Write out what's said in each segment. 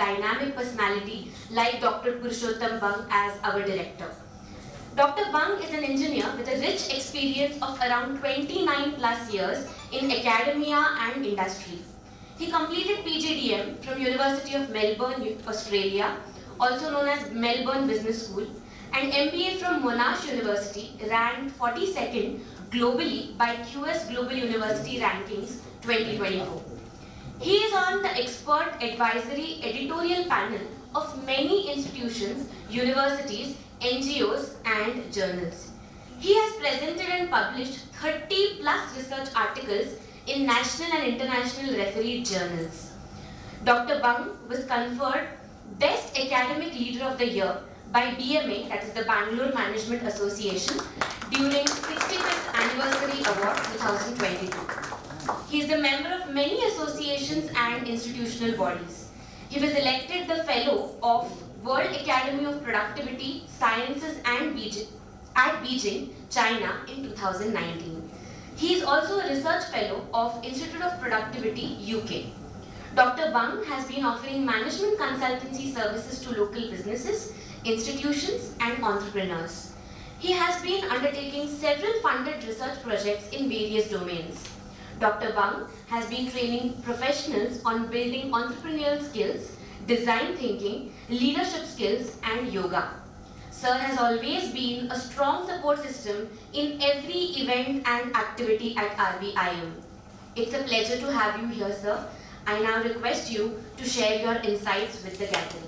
dynamic personality like Dr. Purushottam Bung as our director. Dr. Bung is an engineer with a rich experience of around 29 plus years in academia and industry. He completed PGDM from University of Melbourne, Australia, also known as Melbourne Business School, and MBA from Monash University, ranked 42nd globally by QS Global University Rankings 2024. He is on the expert advisory editorial panel of many institutions, universities, NGOs and journals. He has presented and published 30 plus research articles in national and international refereed journals. Dr. Bung was conferred Best Academic Leader of the Year by BMA, that is the Bangalore Management Association, during 65th Anniversary Award 2022. He is the member of many associations and institutional bodies. He was elected the Fellow of World Academy of Productivity, Sciences and at Beijing, China in 2019. He is also a Research Fellow of Institute of Productivity, UK. Dr. Bung has been offering management consultancy services to local businesses, institutions and entrepreneurs. He has been undertaking several funded research projects in various domains. Dr. Bung has been training professionals on building entrepreneurial skills, design thinking, leadership skills and yoga. Sir has always been a strong support system in every event and activity at RVIM. It's a pleasure to have you here, sir. I now request you to share your insights with the gathering.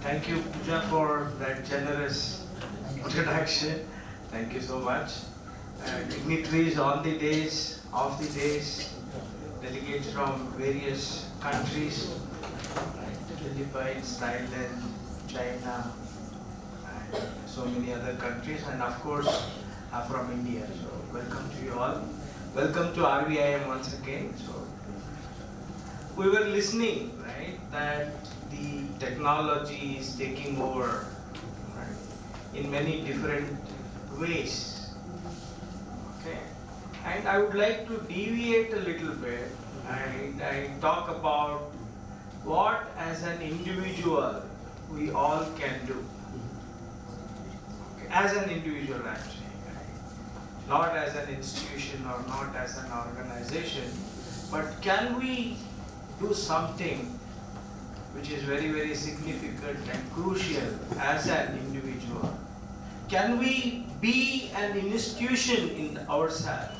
Thank you, Pooja, for that generous introduction. Thank you so much. Dignitaries on the days, off the days, delegates from various countries, Philippines, Thailand, China, and so many other countries, and of course from India. So welcome to you all. Welcome to RVIM once again. So we were listening, right, that the technology is taking over, right, in many different ways. Okay, and I would like to deviate a little bit and I talk about what as an individual we all can do. Okay, as an individual actually, right? Not as an institution or not as an organization, but can we do something which is very, very significant and crucial as an individual? Can we be an institution in ourselves,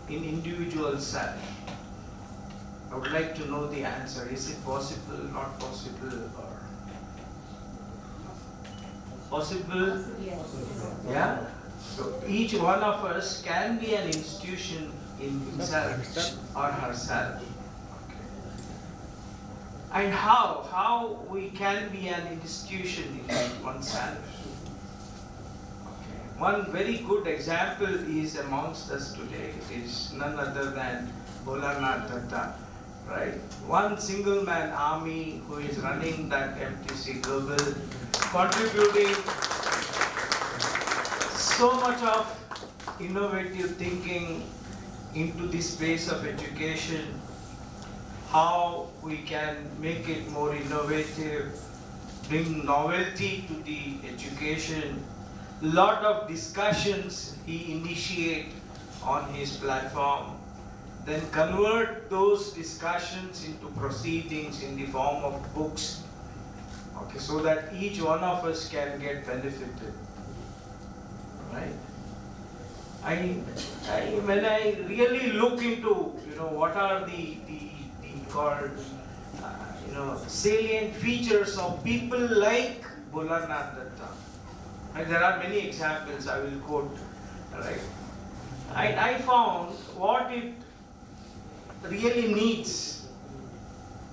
in individual self? I would like to know the answer. Is it possible, not possible, or possible? Yes. Yeah? So each one of us can be an institution in himself or herself. And how we can be an institution in oneself. Okay. One very good example is amongst us today. It is none other than Bholanath Datta, right? One single man army who is running that MTC Global, contributing so much of innovative thinking into the space of education. How we can make it more innovative, bring novelty to the education. Lot of discussions he initiate on his platform, then convert those discussions into proceedings in the form of books, okay, so that each one of us can get benefited, right? When I really look into, what are the called, salient features of people like Bholanath Datta. And there are many examples I will quote, right? I found what it really needs,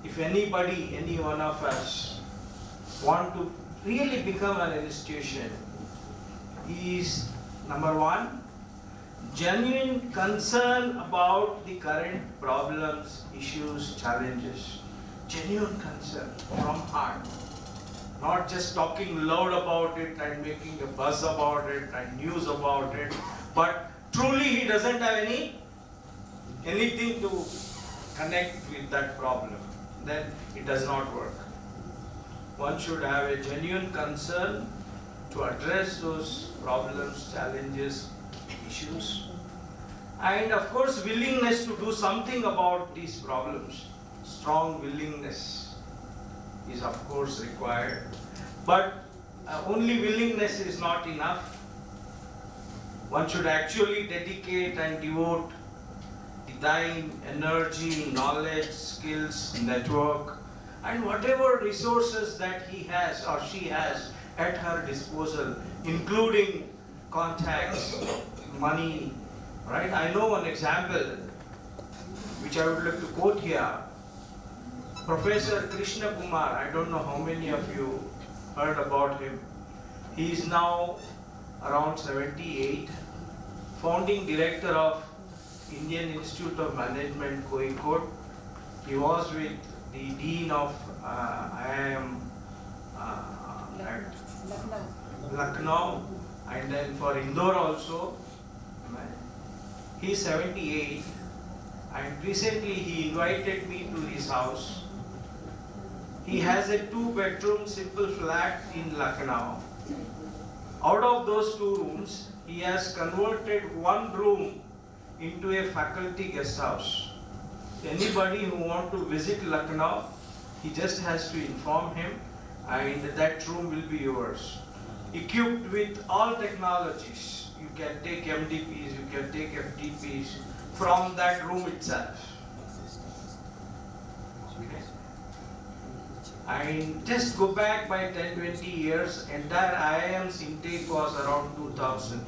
if anybody, any one of us want to really become an institution, is number one, genuine concern about the current problems, issues, challenges. Genuine concern from heart. Not just talking loud about it and making a buzz about it and news about it, but truly he doesn't have anything to connect with that problem, then it does not work. One should have a genuine concern to address those problems, challenges, issues, and of course willingness to do something about these problems. Strong willingness is of course required, but only willingness is not enough. One should actually dedicate and devote the time, energy, knowledge, skills, network, and whatever resources that he has or she has at her disposal, including contacts, money, right? I know one example which I would like to quote here. Professor Krishna Kumar, I don't know how many of you heard about him. He is now around 78, founding director of Indian Institute of Management, Kozhikode. He was with the Dean of IIM at Lucknow, and then for Indore also. He is 78, and recently he invited me to his house. He has a 2-bedroom simple flat in Lucknow. Out of those 2 rooms, he has converted 1 room into a faculty guest house. Anybody who wants to visit Lucknow, he just has to inform him, and that room will be yours. Equipped with all technologies. You can take MDPs, you can take FTPs from that room itself. Okay. And just go back by 10-20 years, entire IIM's intake was around 2,000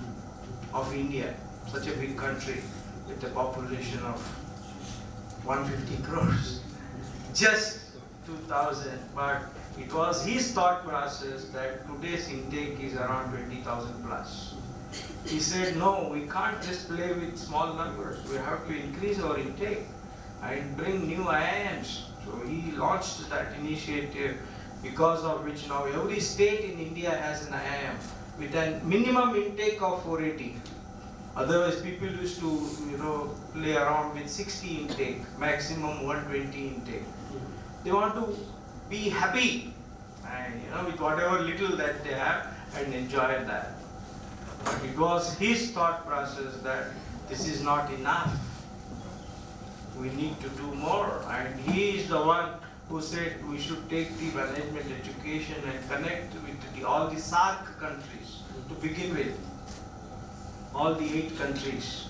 of India, such a big country with a population of 150 crores. Just 2,000, but it was his thought process that today's intake is around 20,000 plus. He said, no, we can't just play with small numbers. We have to increase our intake and bring new IIMs. So he launched that initiative, because of which now every state in India has an IIM with a minimum intake of 480. Otherwise, people used to, play around with 60 intake, maximum 120 intake. They want to be happy, and with whatever little that they have, and enjoy that. But it was his thought process that this is not enough. We need to do more, and he is the one who said we should take the management education and connect with all the SAARC countries to begin with. All the 8 countries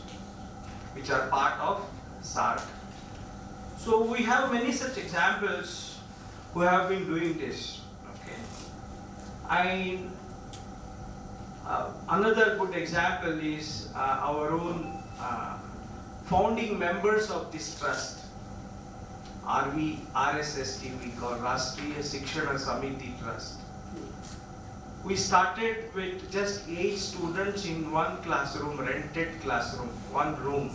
which are part of SAARC. So we have many such examples who have been doing this. Okay. Another good example is our own founding members of this trust, RSST we call Rashtriya Shikshana Samiti Trust. We started with just 8 students in 1 classroom, rented classroom, 1 room.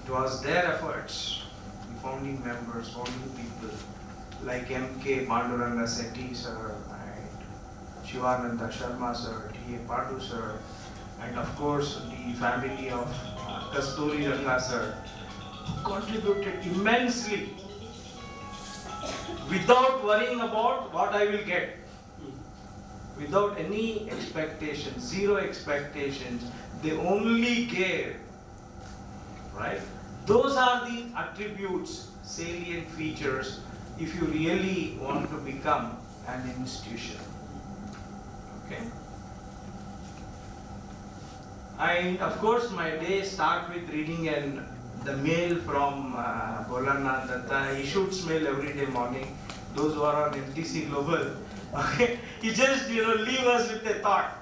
It was their efforts, the founding members, founding people like M.K. Panduranga Sethi sir, and Shivananda Sharma sir, T.A. Padu sir, and of course the family of Kasturi Ranga sir, who contributed immensely without worrying about what I will get. Without any expectations, 0 expectations, they only gave, right? Those are the attributes, salient features, if you really want to become an institution. Okay? And of course, my day starts with reading the mail from Bholanath Datta. He shoots mail every day morning. Those who are on MTC Global, okay, he just leave us with a thought,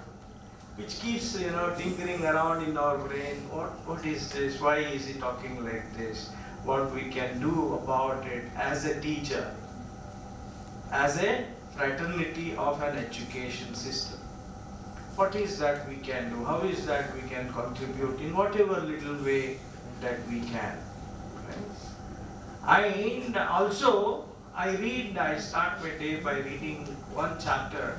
which keeps tinkering around in our brain. What is this? Why is he talking like this? What we can do about it as a teacher, as a fraternity of an education system. What is that we can do? How is that we can contribute in whatever little way that we can? Right? And also, I start my day by reading 1 chapter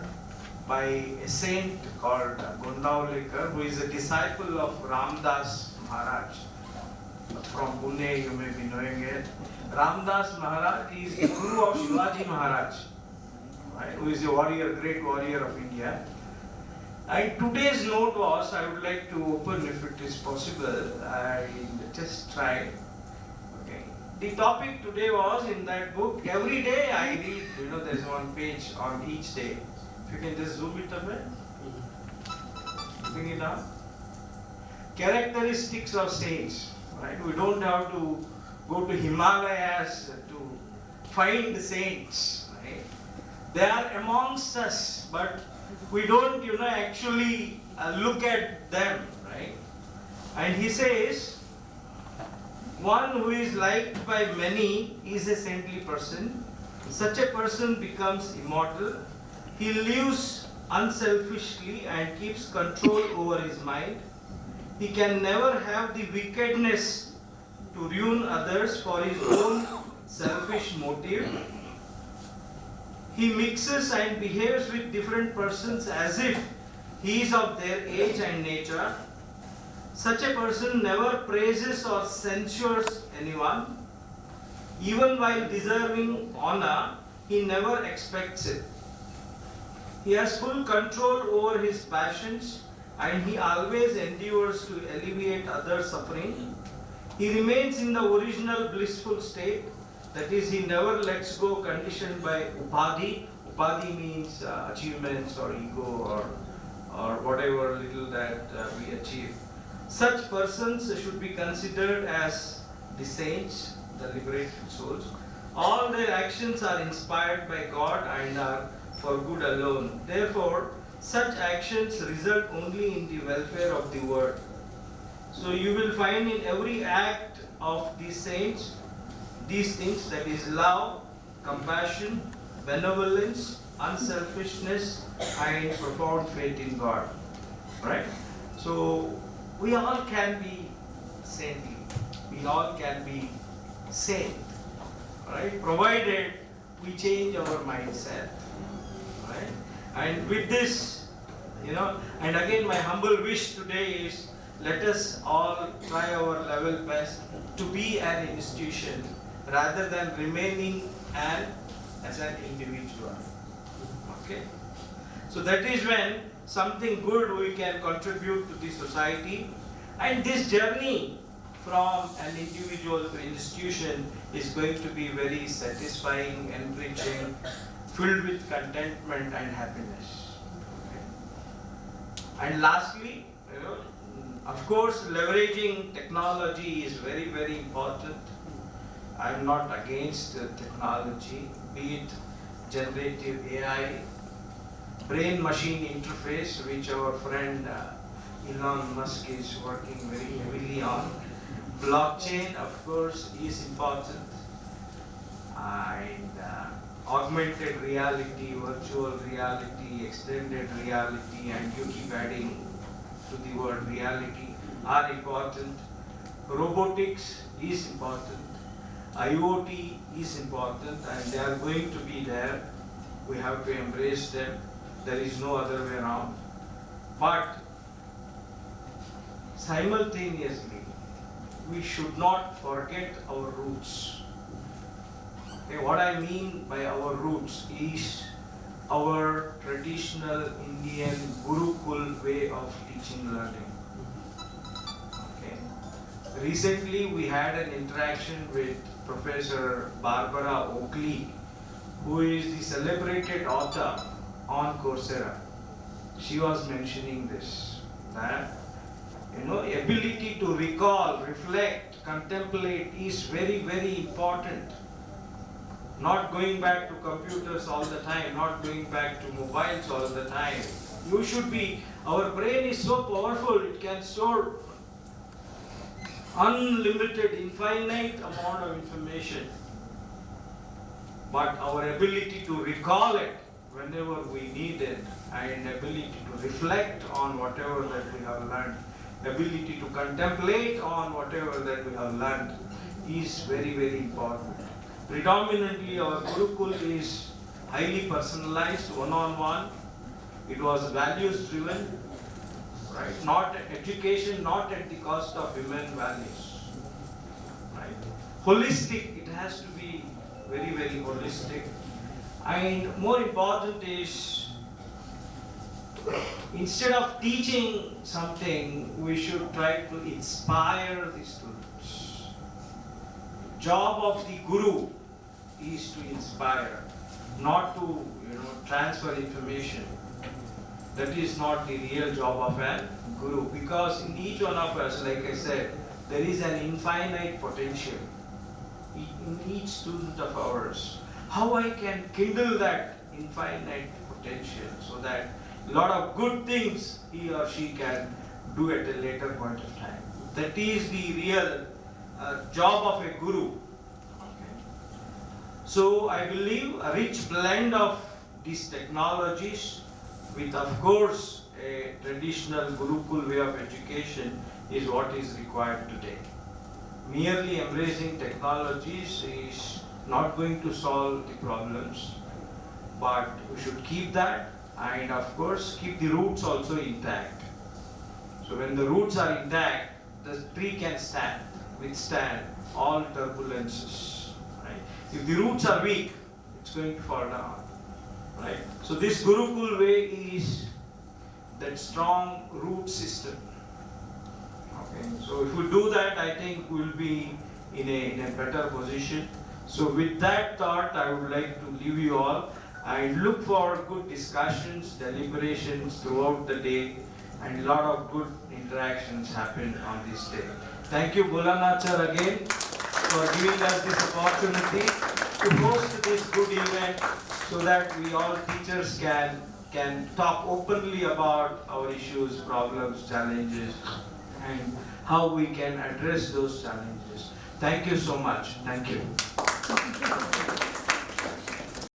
by a saint called Gondaulekar, who is a disciple of Ramdas Maharaj. From Pune, you may be knowing it. Ramdas Maharaj is the guru of Shivaji Maharaj, right, who is a warrior, great warrior of India. And today's note was, I would like to open if it is possible. I just try. Okay. The topic today was in that book. Every day I read, there's one page on each day. If you can just zoom it a bit. Bring it up. Characteristics of saints. Right? We don't have to go to Himalayas to find the saints. Right? They are amongst us, but we don't, actually look at them, right? And he says, one who is liked by many is a saintly person. Such a person becomes immortal. He lives unselfishly and keeps control over his mind. He can never have the wickedness to ruin others for his own selfish motive. He mixes and behaves with different persons as if he is of their age and nature. Such a person never praises or censures anyone. Even while deserving honor, he never expects it. He has full control over his passions and he always endeavors to alleviate others' suffering. He remains in the original blissful state. That is, he never lets go conditioned by upadhi. Upadhi means achievements or ego or whatever little that we achieve. Such persons should be considered as the saints, the liberated souls. All their actions are inspired by God and are for good alone. Therefore, such actions result only in the welfare of the world. So you will find in every act of these saints these things, that is love, compassion, benevolence, unselfishness, and profound faith in God. Right? So we all can be saintly. We all can be saint. Right? Provided we change our mindset. Right? And with this, and again my humble wish today is, let us all try our level best to be an institution rather than remaining as an individual. Okay? So that is when something good we can contribute to the society. And this journey from an individual to institution is going to be very satisfying, enriching, filled with contentment and happiness. Okay? And lastly, of course, leveraging technology is very, very important. I am not against technology, be it generative AI, brain-machine interface, which our friend Elon Musk is working very heavily on. Blockchain, of course, is important. And augmented reality, virtual reality, extended reality, and you keep adding to the word reality are important. Robotics is important. IoT is important, and they are going to be there. We have to embrace them. There is no other way around. But simultaneously, we should not forget our roots. Okay, what I mean by our roots is our traditional Indian Gurukul way of teaching learning. Okay. Recently, we had an interaction with Professor Barbara Oakley, who is the celebrated author on Coursera. She was mentioning this, that ability to recall, reflect, contemplate is very, very important. Not going back to computers all the time, not going back to mobiles all the time. You should be, our brain is so powerful, it can store unlimited, infinite amount of information. But our ability to recall it whenever we need it, and ability to reflect on whatever that we have learned, ability to contemplate on whatever that we have learned is very, very important. Predominantly our Gurukul is highly personalized, one-on-one, It was values driven, right? Not education, not at the cost of human values, right? Holistic, it has to be very, very holistic. And more important is, instead of teaching something, we should try to inspire the students. Job of the guru is to inspire, not to transfer information. That is not the real job of a guru, because in each one of us, like I said, there is an infinite potential in each student of ours. How I can kindle that infinite potential so that a lot of good things he or she can do at a later point of time. That is the real job of a guru. Okay. So I believe a rich blend of these technologies with, of course, a traditional Gurukul way of education is what is required today. Merely embracing technologies is not going to solve the problems, but we should keep that and, of course, keep the roots also intact. So when the roots are intact, the tree can withstand all turbulences. Right? If the roots are weak, it's going to fall down. Right? So this Gurukul way is that strong root system. Okay? So if we do that, I think we'll be in a better position. So with that thought, I would like to leave you all and look for good discussions, deliberations throughout the day, and a lot of good interactions happen on this day. Thank you, Bholanachar, again for giving us this opportunity to host this good event so that we all teachers can talk openly about our issues, problems, challenges, and how we can address those challenges. Thank you so much. Thank you.